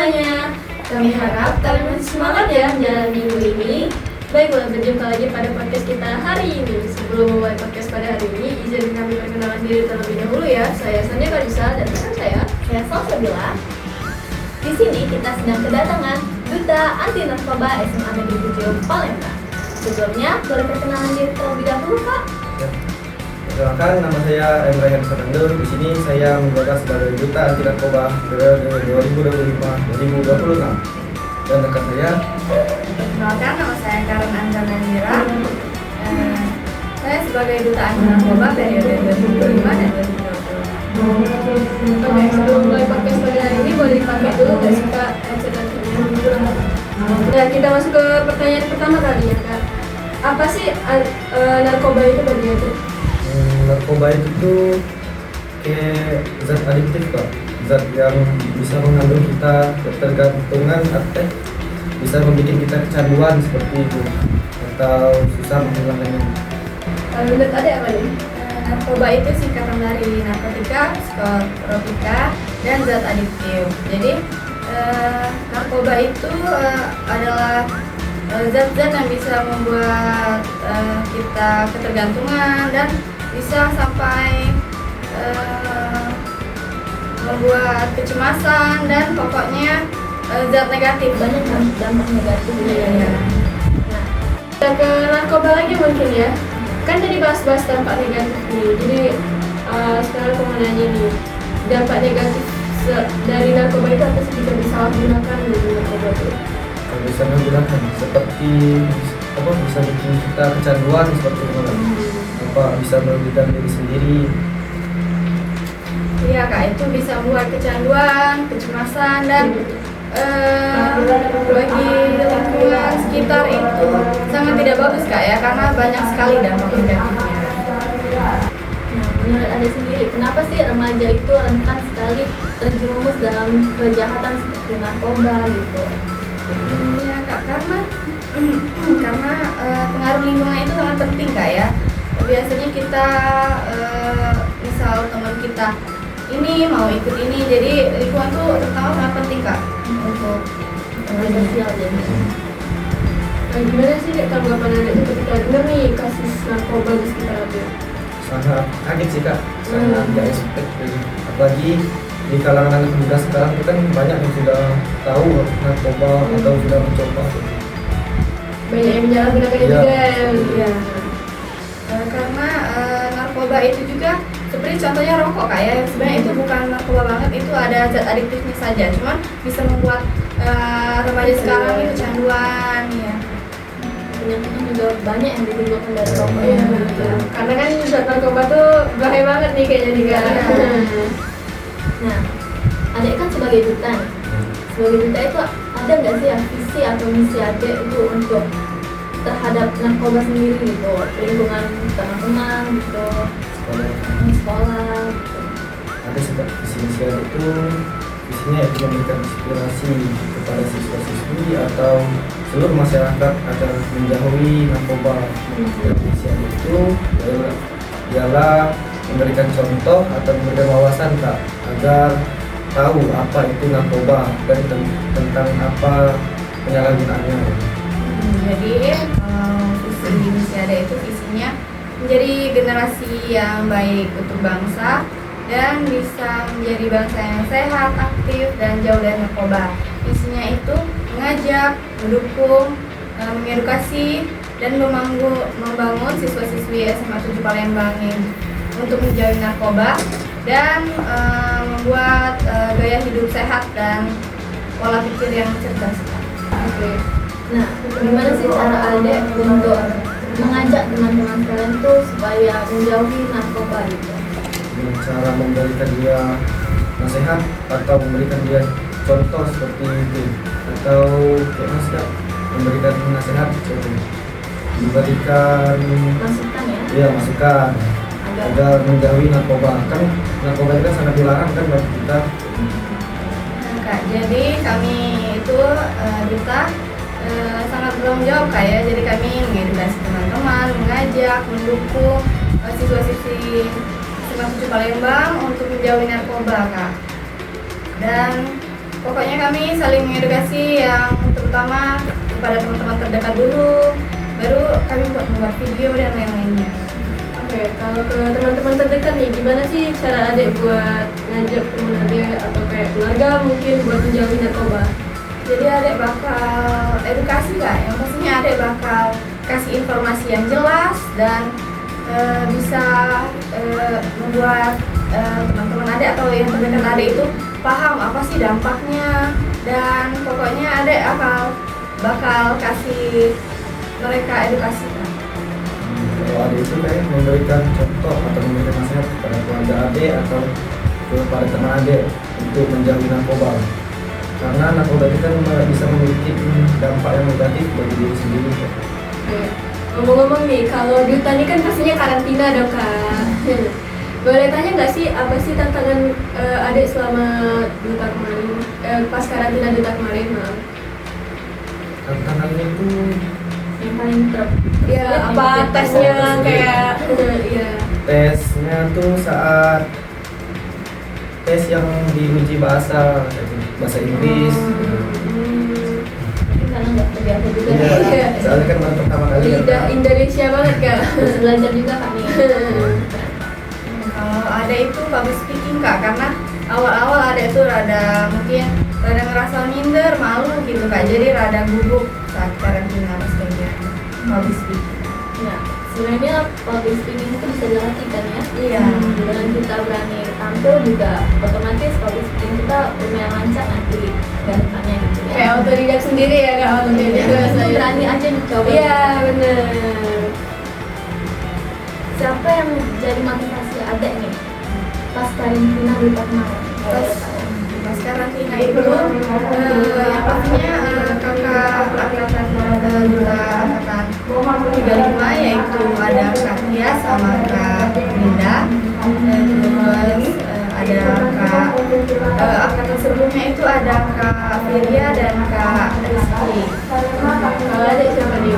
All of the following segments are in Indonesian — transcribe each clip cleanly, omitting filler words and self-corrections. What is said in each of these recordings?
semuanya. Kami harap kalian masih semangat ya menjalani minggu ini. Baiklah, berjumpa lagi pada podcast kita hari ini. Sebelum memulai podcast pada hari ini, izin kami perkenalkan diri terlebih dahulu ya. Saya Sania Kadusa dan rekan saya Salsabila. Di sini kita sedang kedatangan Duta Anti Narkoba SMA Negeri 7 Palembang. Sebelumnya, boleh perkenalan diri terlebih dahulu, Kak? Ya. Perkenalkan, nama saya Ibrahim Fernando. Di sini saya menjabat sebagai Duta Anti Narkoba periode 2025-2026. Dan rekan saya, Perkenalkan, nama saya Karen Anjana Nira. Saya sebagai Duta Anti Narkoba periode 2025 dan 2026. Oke, sebelum mulai podcast pada hari ini boleh dipakai dulu gak sih Kak headset-nya? Nah, kita masuk ke pertanyaan pertama kali ya Kak. Apa sih narkoba itu bagi itu? narkoba itu tuh kayak zat adiktif Kak. Zat yang bisa mengandung kita ketergantungan atau bisa membuat kita kecanduan seperti itu atau susah menghilangkannya. Menurut Ade apa nih? Narkoba itu singkatan dari narkotika, psikotropika, dan zat adiktif. Jadi narkoba itu adalah zat-zat yang bisa membuat kita ketergantungan dan bisa sampai membuat kecemasan dan pokoknya zat negatif. Banyak dampak negatifnya ya. Nah, kita ke narkoba lagi mungkin ya. Kan tadi bahas-bahas dampak negatif nih. Jadi sekarang aku mau nanya nih, dampak negatif dari narkoba itu apa sih jika disalahgunakan gitu narkoba itu? Kalau bisa menggunakan seperti apa bisa bikin kita kecanduan seperti itu apa bisa merugikan diri sendiri. Iya Kak, itu bisa buat kecanduan, kecemasan dan bagi lingkungan sekitar itu sangat tidak bagus Kak ya, karena banyak sekali dampak negatifnya. Nah, menurut Anda sendiri, kenapa sih remaja itu rentan sekali terjerumus dalam kejahatan seperti narkoba gitu? Iya Kak, karena pengaruh lingkungan itu sangat penting Kak ya. Biasanya kita misal teman kita ini mau ikut ini, jadi lingkungan tuh terutama sangat penting Kak untuk Sosial jadi. Nah, gimana sih Kak tanggapan Anda itu ketika dengar nih kasus narkoba di sekitar Anda? Sangat kaget sih Kak, sangat tidak expect apalagi di kalangan anak muda sekarang itu kan banyak yang sudah tahu narkoba atau sudah mencoba. Banyak yang menyalahgunakannya Iya. juga ya. Iya. Karena narkoba itu juga seperti contohnya rokok Kak ya, sebenarnya itu bukan narkoba banget, itu ada zat adiktifnya saja, cuman bisa membuat remaja sekarang itu kecanduan ya. Ternyata juga banyak yang ditimbulkan dari rokok Iya, ya. karena kan zat narkoba tuh bahaya banget nih kayaknya nih Kak. Nah, Adek kan sebagai duta nih. Sebagai duta itu ada nggak sih yang visi atau misi Adek itu untuk terhadap narkoba sendiri gitu, lingkungan teman-teman gitu, sekolah gitu. Ada seperti visi itu visinya itu memberikan inspirasi kepada siswa-siswi atau seluruh masyarakat agar menjauhi narkoba. Dan visi itu ialah memberikan contoh atau memberikan wawasan Kak agar tahu apa itu narkoba dan tentang apa penyalahgunaannya. Jadi visi misi ada itu visinya menjadi generasi yang baik untuk bangsa dan bisa menjadi bangsa yang sehat, aktif, dan jauh dari narkoba. Visinya itu mengajak, mendukung, mengedukasi, dan membangun siswa-siswi SMA 7 Palembang ini untuk menjauhi narkoba dan membuat gaya hidup sehat dan pola pikir yang cerdas. Oke. Nah, gimana sih cara Adek untuk mengajak teman-teman kalian tuh supaya menjauhi narkoba gitu? Dengan cara memberikan dia nasihat atau memberikan dia contoh seperti itu atau kayak mas Kak memberikan nasihat seperti memberikan Masukan ya? ya masukan agar menjauhi narkoba. Kan narkoba itu kan sangat dilarang kan buat kita. Nah, Kak, jadi kami itu duta sangat bertanggung jawab Kak ya. Jadi kami mengedukasi teman-teman, mengajak, mendukung siswa-siswi SMA 7 Palembang untuk menjauhi narkoba Kak. Dan Pokoknya kami saling mengedukasi yang terutama kepada teman-teman terdekat dulu, baru kami membuat video dan lain-lainnya. Oke, kalau ke teman-teman terdekat nih, gimana sih cara adik buat ngajak teman adik atau kayak keluarga mungkin buat menjauhi narkoba? Jadi adik bakal edukasi kak, yang pastinya adik bakal kasih informasi yang jelas dan bisa membuat teman-teman adik atau yang terdekat adik itu paham apa sih dampaknya, dan pokoknya adik bakal kasih mereka edukasi. Kalau adik itu kayak memberikan contoh atau memberikan nasihat kepada keluarga adik atau kepada teman adik untuk menjauhi narkoba. Karena narkoba itu kan bisa memiliki dampak yang negatif bagi diri sendiri. Oke. Ngomong-ngomong nih, kalau di hutan ini kan pastinya karantina dong kak. Boleh tanya nggak sih apa sih tantangan adik selama duta kemarin, pas karantina duta kemarin, maaf? Tantangannya itu Yang paling Ya, apa tesnya kayak, ya. tesnya tuh saat tes yang diuji bahasa Inggris. mungkin karena nggak terbiasa juga. Iya, soalnya kan baru pertama kali kan. Lidah Indonesia banget kak. Terus belajar juga kami. Kalau ada itu public speaking kak, karena awal-awal ada itu mungkin rada ngerasa minder, malu gitu kak, jadi rada gugup saat karantina pas kayak public speaking. Ya, sebenarnya public speaking itu bisa dilatih kan ya. Iya. Dengan kita berani tampil juga otomatis public speaking kita lumayan lancar nanti ke depannya gitu ya. Kayak otodidak sendiri ya kak, otodidak saya. Berani aja dicoba. Iya bener. Siapa yang jadi motivasi adek nih pas karantina di kemarin? Pas karantina itu yang pastinya kakak angkatan juga angkatan 35, yaitu ada Kak Tia sama Kak Linda, terus ada angkatan sebelumnya itu ada Kak Firia dan Kak Rizky. Kalau adik siapa nih?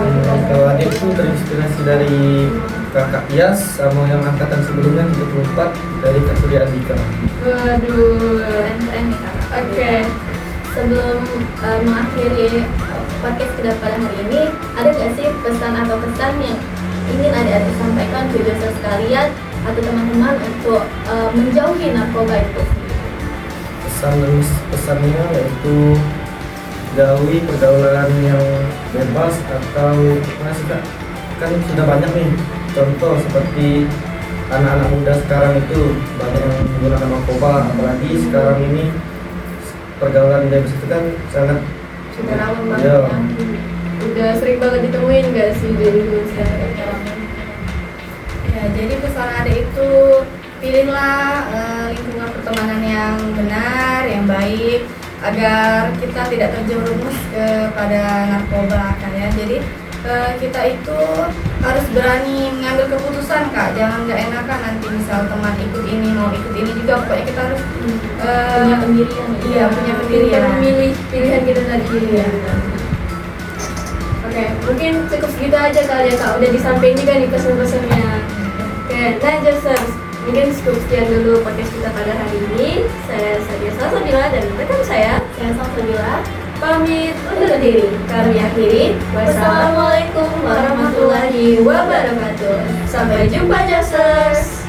Kalau adik itu terinspirasi dari kakak Tias sama yang angkatan sebelumnya 34 dari Kak Surya Andika. Waduh. Keren-keren nih kakak. Oke. Sebelum mengakhiri podcast kita pada hari ini, ada nggak sih pesan atau kesan yang ingin adik-adik sampaikan ke user sekalian atau teman-teman untuk menjauhi narkoba itu? Pesannya yaitu jauhi pergaulan yang bebas atau gimana sih kak? Kan sudah banyak nih contoh seperti anak-anak muda sekarang itu banyak yang menggunakan narkoba, apalagi sekarang ini pergaulan bebas itu kan sangat Sudah rawan banget Iya. ya. Udah sering banget ditemuin nggak sih di Indonesia? Ya, jadi pesan adik itu pilihlah lingkungan pertemanan yang benar, yang baik, agar kita tidak terjerumus kepada narkoba kan ya. Jadi kita itu harus berani mengambil keputusan kak, jangan nggak enakan nanti misal teman ikut ini mau ikut ini juga, pokoknya kita harus Punya pendirian. iya punya Kita pendirian. memilih pilihan kita sendiri ya. Oke, mungkin cukup segitu aja kali ya kak. Udah disampaikan juga nih pesan-pesannya. Oke, nah Josers, mungkin cukup sekian dulu podcast kita pada hari ini. Saya Sadia Salsabila dan rekan saya Salsabila pamit undur diri. Kami akhiri. Wassalamualaikum warahmatullahi wabarakatuh. Sampai jumpa Josers.